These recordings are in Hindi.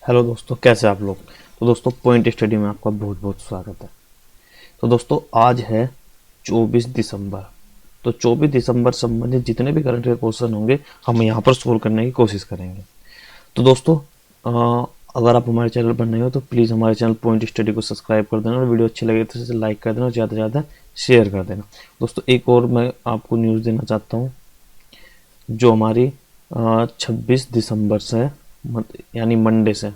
हेलो दोस्तों, कैसे आप लोग। तो दोस्तों, पॉइंट स्टडी में आपका बहुत बहुत स्वागत है। तो दोस्तों, आज है 24 दिसंबर। तो 24 दिसंबर संबंधित जितने भी करंट अफेयर क्वेश्चन होंगे हम यहाँ पर सोल्व करने की कोशिश करेंगे। तो दोस्तों, अगर आप हमारे चैनल पर नए हो तो प्लीज़ हमारे चैनल पॉइंट स्टडी को सब्सक्राइब कर देना और वीडियो अच्छी लगे तो इसे लाइक कर देना और ज़्यादा से ज़्यादा शेयर कर देना। दोस्तों, एक और मैं आपको न्यूज़ देना चाहता हूँ जो हमारी 26 दिसंबर से यानी मंडे से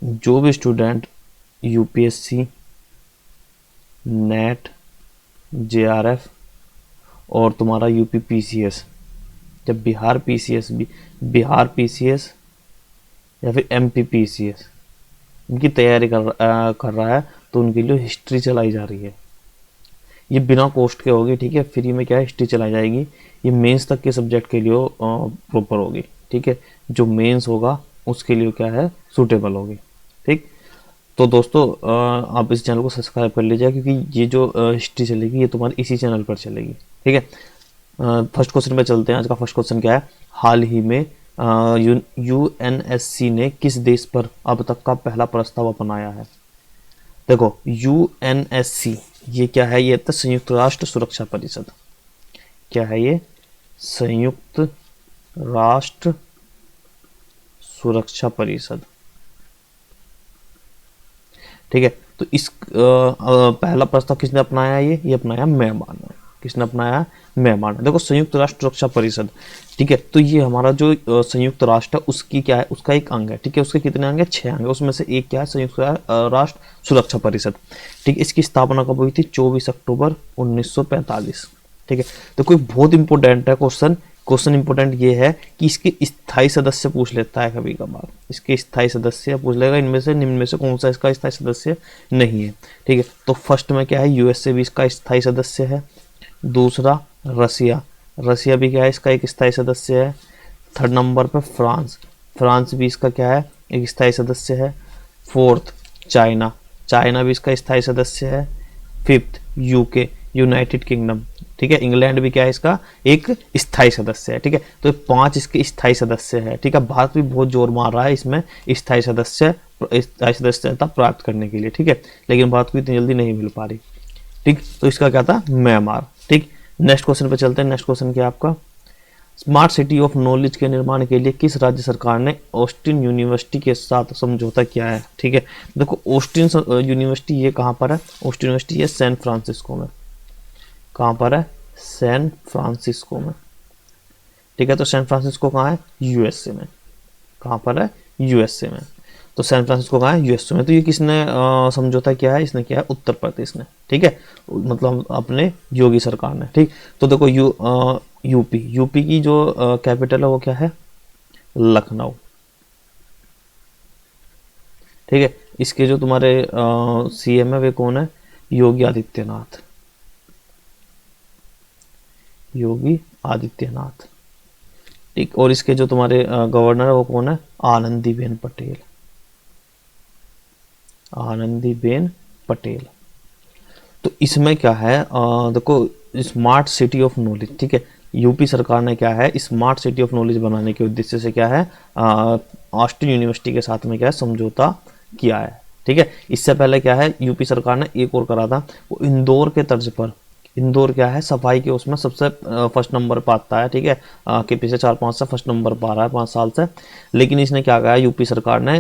जो भी स्टूडेंट यूपीएससी, नेट, जेआरएफ और तुम्हारा यूपी पीसीएस, जब बिहार पीसीएस या फिर एमपी पीसीएस इनकी तैयारी कर रहा है तो उनके लिए हिस्ट्री चलाई जा रही है। ये बिना कॉस्ट के होगी, ठीक है। फ्री में क्या है, हिस्ट्री चलाई जाएगी। ये मेंस तक के सब्जेक्ट के लिए प्रॉपर होगी, ठीक है। जो मेंस होगा उसके लिए क्या है, सूटेबल होगी, ठीक। तो दोस्तों, आप इस चैनल को सब्सक्राइब कर लीजिए क्योंकि ये जो हिस्ट्री चलेगी ये तुम्हारी इसी चैनल पर चलेगी, ठीक है। फर्स्ट क्वेश्चन पे चलते हैं। आज का फर्स्ट क्वेश्चन क्या है, हाल ही में यूएनएससी ने किस देश पर अब तक का पहला प्रस्ताव अपनाया है। देखो, यूएनएससी ये क्या है, ये तो संयुक्त राष्ट्र सुरक्षा परिषद। क्या है ये, संयुक्त राष्ट्र सुरक्षा परिषद, ठीक है। तो इस पहला प्रस्ताव किसने अपनाया, ये अपनाया म्यांमार ने। किसने अपनाया, म्यांमार ने। देखो, संयुक्त राष्ट्र सुरक्षा परिषद, ठीक है। तो ये हमारा जो संयुक्त राष्ट्र है उसकी क्या है, उसका एक अंग है, ठीक है। उसके कितने अंग है, 6 अंग है। उसमें से एक क्या है, संयुक्त राष्ट्र सुरक्षा परिषद, ठीक है। इसकी स्थापना कब हुई थी, 24 अक्टूबर 1945, ठीक है। तो कोई बहुत इंपॉर्टेंट है क्वेश्चन इंपॉर्टेंट ये है कि इसके स्थायी सदस्य पूछ लेता है कभी कभार। इसके स्थायी सदस्य पूछ लेगा, इनमें से निम्न में से कौन सा इसका स्थायी सदस्य नहीं है, ठीक है। तो फर्स्ट में क्या है, यूएसए भी इसका स्थायी सदस्य है। दूसरा रसिया भी क्या है, इसका एक स्थायी सदस्य है। थर्ड नंबर पर फ्रांस भी इसका क्या है, एक स्थायी सदस्य है। फोर्थ चाइना भी इसका स्थायी सदस्य है। फिफ्थ यूके, यूनाइटेड किंगडम, ठीक है। इंग्लैंड भी क्या है, इसका एक स्थायी सदस्य है, ठीक है। तो 5 इसके स्थायी सदस्य है, ठीक है। भारत भी बहुत जोर मार रहा है इसमें स्थायी सदस्यता प्राप्त करने के लिए, ठीक है। लेकिन भारत को इतनी जल्दी नहीं मिल पा रही, ठीक। तो इसका क्या था, म्यांमार, ठीक। नेक्स्ट क्वेश्चन पे चलते हैं। नेक्स्ट क्वेश्चन क्या आपका, स्मार्ट सिटी ऑफ नॉलेज के निर्माण के लिए किस राज्य सरकार ने ऑस्टिन यूनिवर्सिटी के साथ समझौता किया है, ठीक है। देखो, ऑस्टिन यूनिवर्सिटी ये कहाँ पर है, ऑस्टिन यूनिवर्सिटी ये सैन फ्रांसिस्को में। कहाँ पर है, सैन फ्रांसिस्को में, ठीक है। तो सैन फ्रांसिस्को कहाँ है, यूएसए में। कहाँ पर है, यूएसए में। तो सैन फ्रांसिस्को कहाँ है, यूएसए में। तो ये किसने समझौता किया है, इसने किया है उत्तर प्रदेश ने, ठीक है। मतलब अपने योगी सरकार ने, ठीक। तो देखो, यूपी की जो कैपिटल है वो क्या है, लखनऊ, ठीक है। इसके जो तुम्हारे सीएम है वे कौन है, योगी आदित्यनाथ, योगी आदित्यनाथ, ठीक। और इसके जो तुम्हारे गवर्नर है वो कौन है, आनंदीबेन पटेल, आनंदीबेन पटेल। तो इसमें क्या है, देखो, स्मार्ट सिटी ऑफ नॉलेज, ठीक है। यूपी सरकार ने क्या है, स्मार्ट सिटी ऑफ नॉलेज बनाने के उद्देश्य से क्या है, ऑस्टिन यूनिवर्सिटी के साथ में क्या है, समझौता किया है, ठीक है। इससे पहले क्या है, यूपी सरकार ने एक और करा था, वो इंदौर के तर्ज पर। इंदौर क्या है, सफाई के उसमें सबसे फर्स्ट नंबर पर आता है, ठीक है। कि पिछले 4-5 से फर्स्ट नंबर पर आ रहा है, 5 साल से। लेकिन इसने क्या कहा, यूपी सरकार ने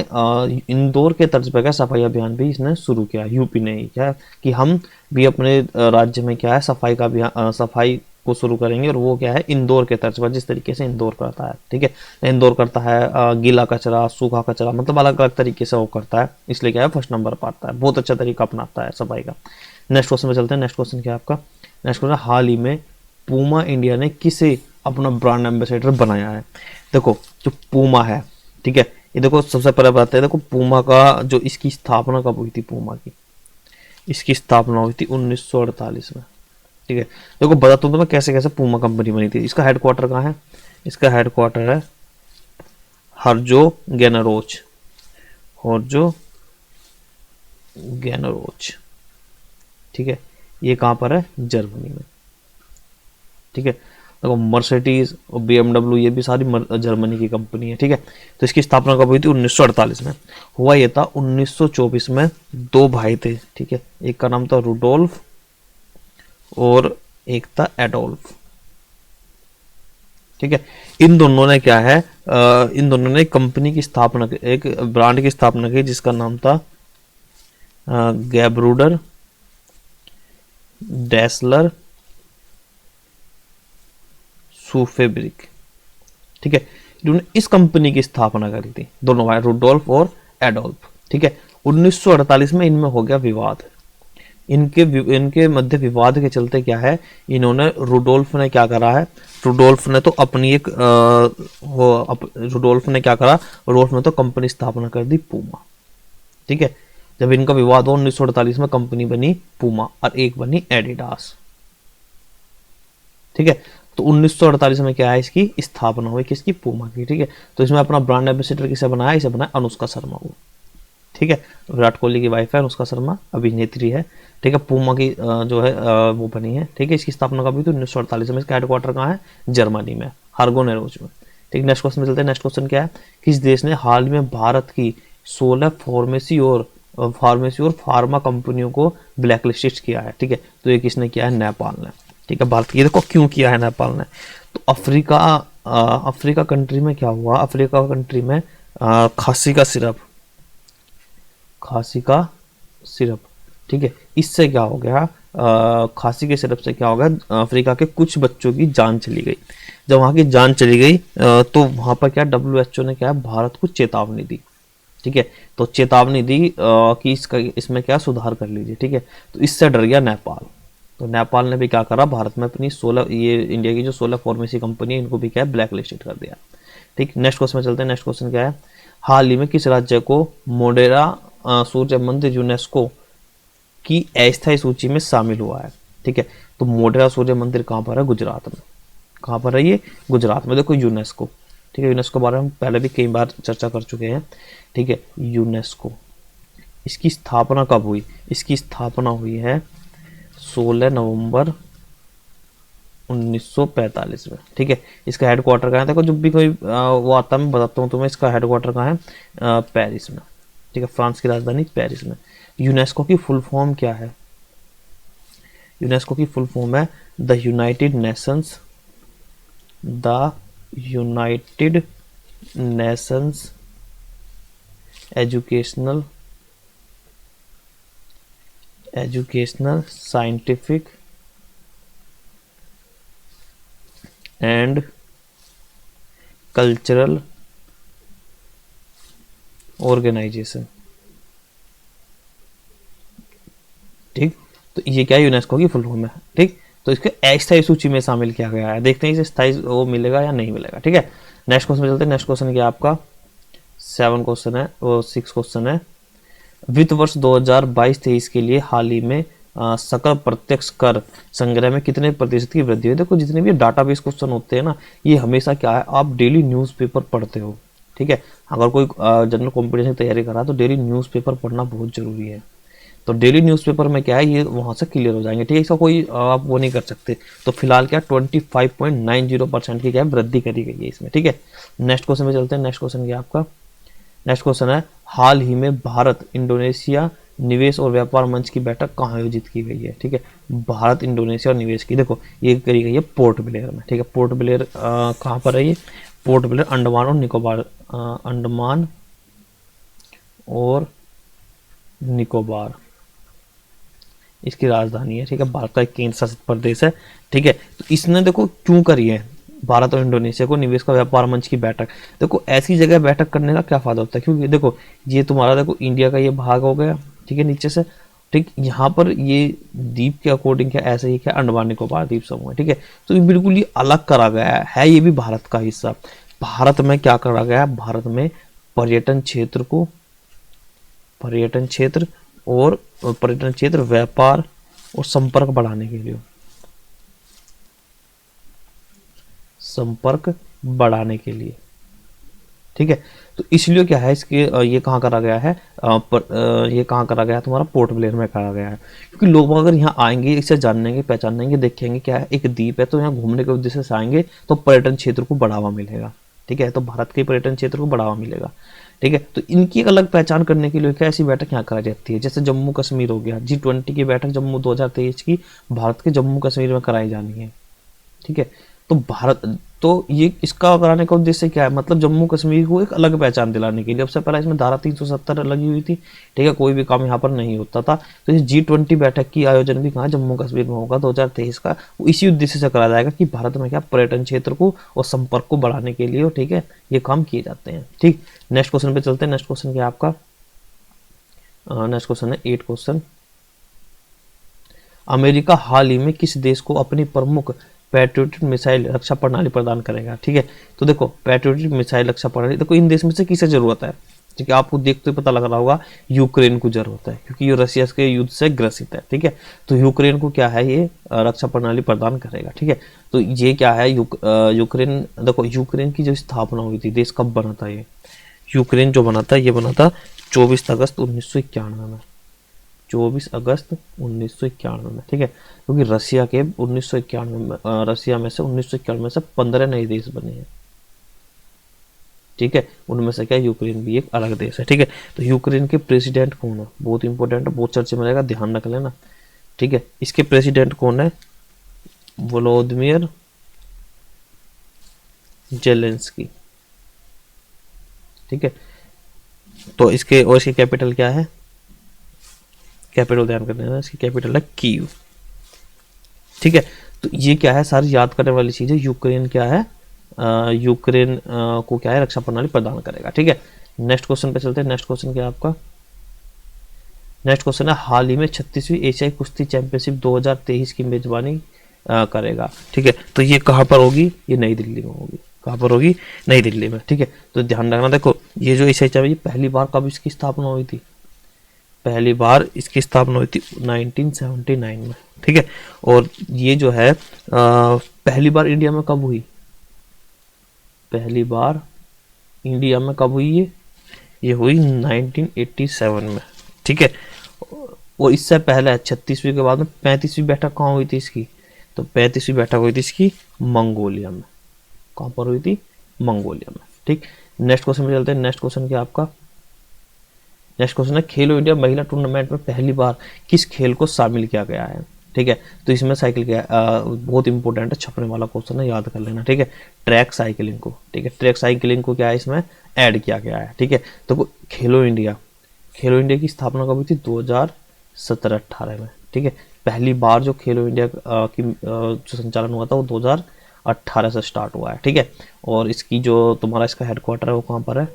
इंदौर के तर्ज पर क्या सफाई अभियान भी इसने शुरू किया, यूपी ने ही, क्या कि हम भी अपने राज्य में क्या है सफाई का अभियान, सफाई को शुरू करेंगे। और वो क्या है, इंदौर के तर्ज पर, जिस तरीके से इंदौर करता है, ठीक है। इंदौर करता है गीला कचरा, सूखा कचरा, मतलब अलग अलग तरीके से वो करता है, इसलिए क्या है फर्स्ट नंबर पर आता है। बहुत अच्छा तरीका अपनाता है सफाई का। नेक्स्ट क्वेश्चन में चलते हैं। नेक्स्ट क्वेश्चन क्या है आपका, नेक्स्ट क्वेश्चन, हाल ही में पूमा इंडिया ने किसे अपना ब्रांड एम्बेसडर बनाया है। देखो, जो पूमा है, ठीक है, ये देखो सबसे पहले बात है, देखो पूमा का जो इसकी स्थापना कब हुई थी, पूमा की इसकी स्थापना हुई थी 1948 में, ठीक है। देखो, बताता हूँ तो मैं कैसे कैसे पूमा कंपनी बनी थी। इसका हेडक्वार्टर कहाँ है, इसका हेडक्वार्टर है हर्जो गैनरोच, हर्जो गैनरोच, ठीक है। ये कहाँ पर है, जर्मनी में, ठीक है। देखो मर्सिडीज और BMW ये भी सारी जर्मनी की कंपनी है, ठीक है। तो इसकी स्थापना कब हुई थी? 1948 में। हुआ ये था 1924 में, दो भाई थे, ठीक है, एक का नाम था रुडोल्फ और एक था एडोल्फ, ठीक है। इन दोनों ने क्या है, इन दोनों ने कंपनी की स्थापना, एक ब्रांड की स्थापना की जिसका नाम था गैब्रूडर डेसलर सूफेब्रिक, ठीक है। इन्होंने इस कंपनी की स्थापना करी थी, दोनों भाई रुडोल्फ और एडोल्फ, ठीक है। 1948 में इनमें हो गया विवाद। इनके मध्य विवाद के चलते क्या है, इन्होंने रुडोल्फ ने क्या करा है, रुडोल्फ ने तो अपनी एक रुडोल्फ ने क्या करा, रुडोल्फ ने तो कंपनी स्थापना कर दी पूमा, ठीक है। जब इनका विवाद हुआ 1948 में कंपनी बनी पूमा और एक बनी एडिडास, ठीक है। तो 1948 में क्या है, इसकी स्थापना हुई किसकी? पूमा की, ठीक है। तो इसमें अपना ब्रांड एम्बेसडर किसे बनाया? इसे बनाया अनुष्का शर्मा को, ठीक है। विराट कोहली की वाइफ है अनुष्का शर्मा, अभिनेत्री है, ठीक है। पूमा की जो है वो बनी है, ठीक है। इसकी स्थापना कभी तो 1948 में। इसका हेडक्वार्टर कहाँ है? जर्मनी में, हार्गोनेरोज में, ठीक। नेक्स्ट क्वेश्चन में चलते हैं। नेक्स्ट क्वेश्चन क्या है, किस देश ने हाल में भारत की 16 फार्मेसी और फार्मा कंपनियों को ब्लैकलिस्टेड किया है, ठीक है। तो ये किसने किया है? नेपाल ने, ठीक है। भारत की, देखो क्यों किया है नेपाल ने, तो अफ्रीका कंट्री में क्या हुआ, अफ्रीका कंट्री में खांसी का सिरप, ठीक है। इससे क्या हो गया, खांसी के सिरप से क्या हो गया, अफ्रीका के कुछ बच्चों की जान चली गई। जब वहां की जान चली गई तो वहां पर क्या WHO ने क्या भारत को चेतावनी दी, ठीक है। तो चेतावनी दी कि इसमें क्या सुधार कर लीजिए, ठीक है। तो इससे डर गया नेपाल, तो नेपाल ने भी क्या करा, भारत में अपनी 16 ये इंडिया की जो 16 फार्मेसी कंपनी है इनको भी क्या ब्लैक लिस्टेड कर दिया, ठीक। नेक्स्ट क्वेश्चन में चलते हैं। नेक्स्ट क्वेश्चन क्या है, हाल ही में किस राज्य को मोढेरा सूर्य मंदिर यूनेस्को की अस्थायी सूची में शामिल हुआ है, ठीक है। तो मोढेरा सूर्य मंदिर कहाँ पर है? गुजरात में। कहाँ पर है ये? गुजरात में। देखो यूनेस्को, ठीक है, यूनेस्को के बारे में पहले भी कई बार चर्चा कर चुके हैं, ठीक है। यूनेस्को, इसकी स्थापना कब हुई? इसकी स्थापना हुई है 16 नवंबर 1945 में, ठीक है। इसका हेडक्वार्टर कहाँ है? देखो जब भी कोई वो आता है मैं बताता हूँ तुम्हें, इसका हेडक्वार्टर कहाँ है? पेरिस में, ठीक है, फ्रांस की राजधानी पेरिस में। यूनेस्को की फुल फॉर्म क्या है? यूनेस्को की फुल फॉर्म है the United Nations Educational Scientific and Cultural Organisation, ठीक। तो ये क्या है? यूनेस्को की फुल फॉर्म है, ठीक। तो इसके अस्थायी सूची में शामिल किया गया है, देखते हैं इसे स्थायी वो मिलेगा या नहीं मिलेगा, ठीक है। नेक्स्ट क्वेश्चन में चलते हैं। नेक्स्ट क्वेश्चन क्या आपका 7 क्वेश्चन है और 6 क्वेश्चन है। वित्त वर्ष 2022-23 के लिए हाल ही में सकल प्रत्यक्ष कर संग्रह में कितने प्रतिशत की वृद्धि हुई? देखो जितने भी डाटाबेस क्वेश्चन होते हैं ना, ये हमेशा क्या है, आप डेली न्यूज़पेपर पढ़ते हो, ठीक है। अगर कोई जनरल कॉम्पिटिशन की तैयारी कर रहा है तो डेली न्यूज़पेपर पढ़ना बहुत जरूरी है। तो डेली न्यूज़पेपर में क्या है, ये वहां से क्लियर हो जाएंगे, ठीक है। इसका कोई आप वो नहीं कर सकते। तो फिलहाल क्या 25.90% की क्या वृद्धि करी गई है इसमें, ठीक है। नेक्स्ट क्वेश्चन में चलते हैं। नेक्स्ट क्वेश्चन क्या आपका? नेक्स्ट क्वेश्चन है, हाल ही में भारत इंडोनेशिया निवेश और व्यापार मंच की बैठक कहाँ आयोजित की गई है, ठीक है। भारत इंडोनेशिया और निवेश की, देखो ये करी गई है पोर्ट ब्लेयर में, ठीक है। पोर्ट ब्लेयर कहाँ पर है? ये पोर्ट ब्लेयर अंडमान और निकोबार, अंडमान और निकोबार इसकी राजधानी है, ठीक है। भारत का एक केंद्र शासित प्रदेश है, ठीक है। तो इसने देखो क्यों करी है भारत और इंडोनेशिया को निवेश का व्यापार मंच की बैठक? देखो ऐसी जगह बैठक करने का क्या फायदा होता है, क्योंकि देखो ये तुम्हारा देखो इंडिया का ये भाग हो गया, ठीक है, नीचे से, ठीक। यहाँ पर ये द्वीप के अकॉर्डिंग क्या ऐसे ही क्या अंडमान निकोबार द्वीप समूह है, ठीक है। तो ये बिल्कुल ही अलग करा गया है, ये भी भारत का हिस्सा। भारत में क्या करा गया है? भारत में पर्यटन क्षेत्र व्यापार और संपर्क बढ़ाने के लिए ठीक है। तो इसलिए क्या है इसके ये कहाँ करा गया है, ये कहाँ करा गया है, तुम्हारा पोर्ट ब्लेयर में करा गया है। क्योंकि लोग अगर यहाँ आएंगे, इसे जानेंगे पहचानेंगे, देखेंगे क्या है एक द्वीप है, तो यहाँ घूमने के उद्देश्य से आएंगे, तो पर्यटन क्षेत्र को बढ़ावा मिलेगा। ठीक है, तो भारत के पर्यटन क्षेत्र को बढ़ावा मिलेगा। ठीक है, तो इनकी एक अलग पहचान करने के लिए क्या ऐसी बैठक यहाँ कराई जाती है। जैसे जम्मू कश्मीर हो गया, G20 की बैठक जम्मू 2023 की भारत के जम्मू कश्मीर में कराई जानी है। ठीक है, तो भारत, तो ये इसका कराने का उद्देश्य क्या है, मतलब जम्मू कश्मीर को एक अलग पहचान दिलाने के लिए। अब से पहले इसमें धारा 370 लगी हुई थी। ठीक है, कोई भी काम यहाँ पर नहीं होता था। तो इस G20 बैठक की आयोजन भी कहाँ, जम्मू कश्मीर में होगा 2023 का। वो इसी उद्देश्य से कराया जाएगा कि भारत में क्या पर्यटन क्षेत्र को और संपर्क को बढ़ाने के लिए, ठीक है, ये काम किए जाते हैं। ठीक, नेक्स्ट क्वेश्चन पे चलते हैं। नेक्स्ट क्वेश्चन क्या है आपका, नेक्स्ट क्वेश्चन है 8 क्वेश्चन। अमेरिका हाल ही में किस देश को अपनी प्रमुख पैट्रियोटिक मिसाइल रक्षा प्रणाली प्रदान करेगा। ठीक है, तो देखो पैट्रियोटिक मिसाइल रक्षा प्रणाली, देखो इन देश में से किसे जरूरत है। ठीक है, आपको देखते हुए पता लग रहा होगा यूक्रेन को जरूरत है, क्योंकि ये रशिया के युद्ध से ग्रसित है। ठीक है, तो यूक्रेन को क्या है, ये रक्षा प्रणाली प्रदान करेगा। ठीक है, तो ये क्या है, यूक्रेन, देखो यूक्रेन की जो स्थापना हुई थी, देश कब बना था ये, यूक्रेन जो बना था, ये बना था 24 अगस्त 1991 में, 24 अगस्त 1991 में। ठीक है, क्योंकि रशिया के 1991 में, रशिया में से 1991 में से 15 नए देश बने हैं। ठीक है, उनमें से क्या यूक्रेन भी एक अलग देश है। ठीक है, तो यूक्रेन के प्रेसिडेंट कौन है, बहुत इंपॉर्टेंट है, बहुत चर्चे में रहेगा, ध्यान रख लेना। ठीक है, इसके प्रेसिडेंट कौन है, वोलोदिमीर जेलेंस्की। ठीक है, तो इसके, और इसकी कैपिटल क्या है, कैपिटल ध्यान कर देना, इसकी कैपिटल है कीव। ठीक है, तो ये क्या है, सारी याद करने वाली चीज है। यूक्रेन क्या है, यूक्रेन को क्या है, रक्षा प्रणाली प्रदान करेगा। ठीक है, नेक्स्ट क्वेश्चन पे चलते हैं। नेक्स्ट क्वेश्चन क्या है आपका, नेक्स्ट क्वेश्चन है हाल ही में 36वीं एशियाई कुश्ती चैंपियनशिप 2023 की मेजबानी करेगा। ठीक है, तो ये कहाँ पर होगी, ये नई दिल्ली में होगी। कहाँ पर होगी, नई दिल्ली में। ठीक है, तो ध्यान रखना, देखो ये जो एशियाई चैंपियनशिप पहली बार कब इसकी स्थापना हुई थी, पहली बार इसकी स्थापना हुई थी 1979 में। ठीक है, और ये जो है पहली बार इंडिया में कब हुई, पहली बार इंडिया में कब हुई, ये हुई 1987 में। ठीक है, और इससे पहले 36वीं के बाद में 35वीं बैठक कहाँ हुई थी इसकी, तो 35वीं बैठक हुई थी इसकी मंगोलिया में। कहाँ पर हुई थी, मंगोलिया में। ठीक, नेक्स्ट क्वेश्चन में चलते हैं। नेक्स्ट क्वेश्चन क्या आपका, नेक्स्ट क्वेश्चन है खेलो इंडिया महिला टूर्नामेंट में पहली बार किस खेल को शामिल किया गया है। ठीक है, तो इसमें साइकिल क्या बहुत इंपॉर्टेंट है, छपने वाला क्वेश्चन है, याद कर लेना। ठीक है, ट्रैक साइकिलिंग को, ठीक है, ट्रैक साइकिलिंग को क्या है, इसमें ऐड किया गया है। ठीक है, तो खेलो इंडिया, खेलो इंडिया की स्थापना कब हुई थी, 2017-18 में। ठीक है, पहली बार जो खेलो इंडिया की जो संचालन हुआ था वो 2018 से स्टार्ट हुआ है। ठीक है, और इसकी जो तुम्हारा इसका हेडक्वार्टर है वो कहाँ पर है,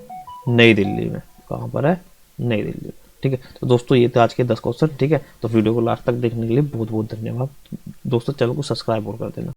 नई दिल्ली में। कहाँ पर है, नई दिल्ली में। ठीक है, तो दोस्तों ये थे आज के 10 क्वेश्चन। ठीक है, तो वीडियो को लास्ट तक देखने के लिए बहुत बहुत धन्यवाद दोस्तों। चैनल को सब्सक्राइब और कर देना।